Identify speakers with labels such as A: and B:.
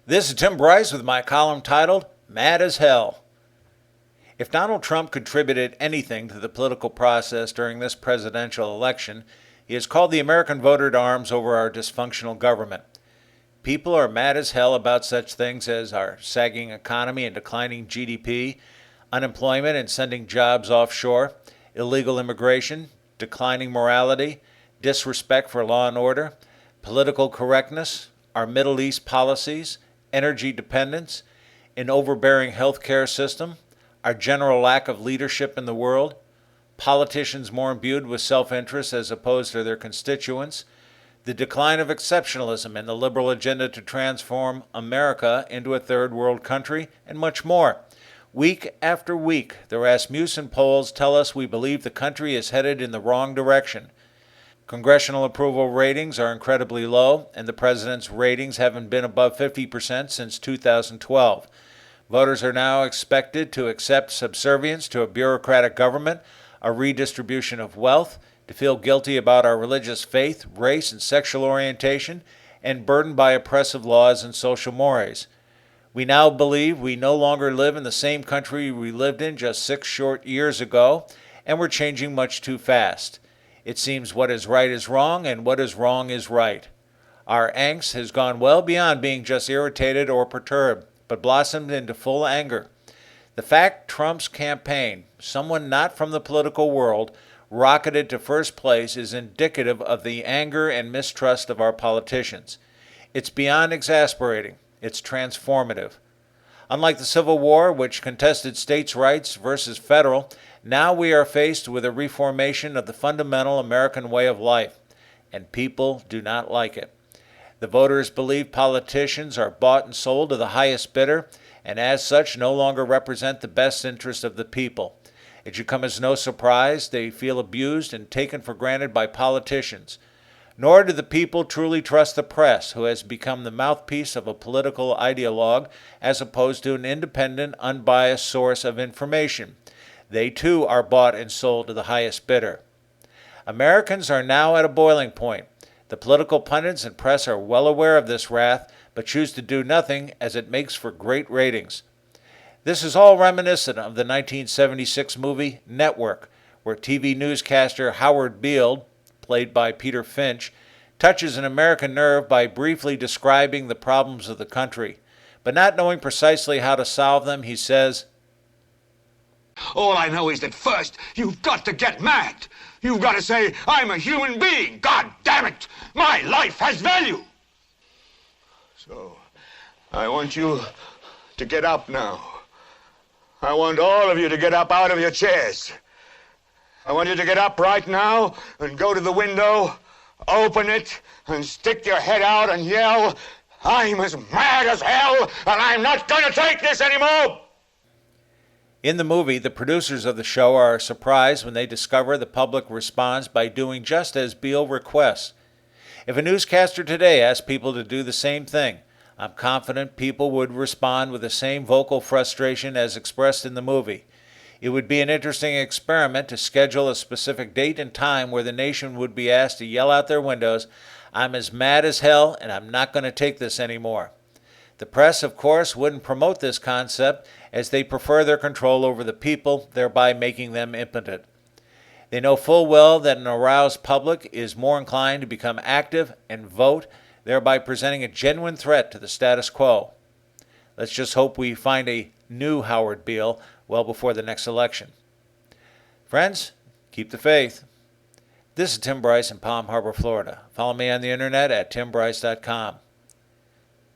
A: This is Tim Bryce with my column titled Mad as Hell. If Donald Trump contributed anything to the political process during this presidential election, he has called the American voter to arms over our dysfunctional government. People are mad as hell about such things as our sagging economy and declining GDP, unemployment and sending jobs offshore, illegal immigration, declining morality, disrespect for law and order, political correctness, our Middle East policies, energy dependence, an overbearing healthcare system, our general lack of leadership in the world, politicians more imbued with self-interest as opposed to their constituents, the decline of exceptionalism and the liberal agenda to transform America into a third world country, and much more. Week after week, the Rasmussen polls tell us we believe the country is headed in the wrong direction. Congressional approval ratings are incredibly low, and the president's ratings haven't been above 50% since 2012. Voters are now expected to accept subservience to a bureaucratic government, a redistribution of wealth, to feel guilty about our religious faith, race, and sexual orientation, and burdened by oppressive laws and social mores. We now believe we no longer live in the same country we lived in just 6 short years ago, and we're changing much too fast. It seems what is right is wrong, and what is wrong is right. Our angst has gone well beyond being just irritated or perturbed, but blossomed into full anger. The fact Trump's campaign, someone not from the political world, rocketed to first place is indicative of the anger and mistrust of our politicians. It's beyond exasperating. It's transformative. Unlike the Civil War, which contested states' rights versus federal, now we are faced with a reformation of the fundamental American way of life, and people do not like it. The voters believe politicians are bought and sold to the highest bidder, and as such no longer represent the best interest of the people. It should come as no surprise they feel abused and taken for granted by politicians. Nor do the people truly trust the press, who has become the mouthpiece of a political ideologue as opposed to an independent, unbiased source of information. They too are bought and sold to the highest bidder. Americans are now at a boiling point. The political pundits and press are well aware of this wrath, but choose to do nothing as it makes for great ratings. This is all reminiscent of the 1976 movie Network, where TV newscaster Howard Beale, played by Peter Finch, touches an American nerve by briefly describing the problems of the country. But not knowing precisely how to solve them, he says,
B: "All I know is that first, you've got to get mad. You've got to say, I'm a human being. God damn it. My life has value." So, I want you to get up now. I want all of you to get up out of your chairs. I want you to get up right now and go to the window, open it, and stick your head out and yell, "I'm as mad as hell, and I'm not going to take this anymore!"
A: In the movie, the producers of the show are surprised when they discover the public responds by doing just as Beale requests. If a newscaster today asked people to do the same thing, I'm confident people would respond with the same vocal frustration as expressed in the movie. It would be an interesting experiment to schedule a specific date and time where the nation would be asked to yell out their windows, "I'm as mad as hell, and I'm not going to take this anymore." The press, of course, wouldn't promote this concept as they prefer their control over the people, thereby making them impotent. They know full well that an aroused public is more inclined to become active and vote, thereby presenting a genuine threat to the status quo. Let's just hope we find a new Howard Beale well before the next election. Friends, keep the faith. This is Tim Bryce in Palm Harbor, Florida. Follow me on the internet at timbryce.com.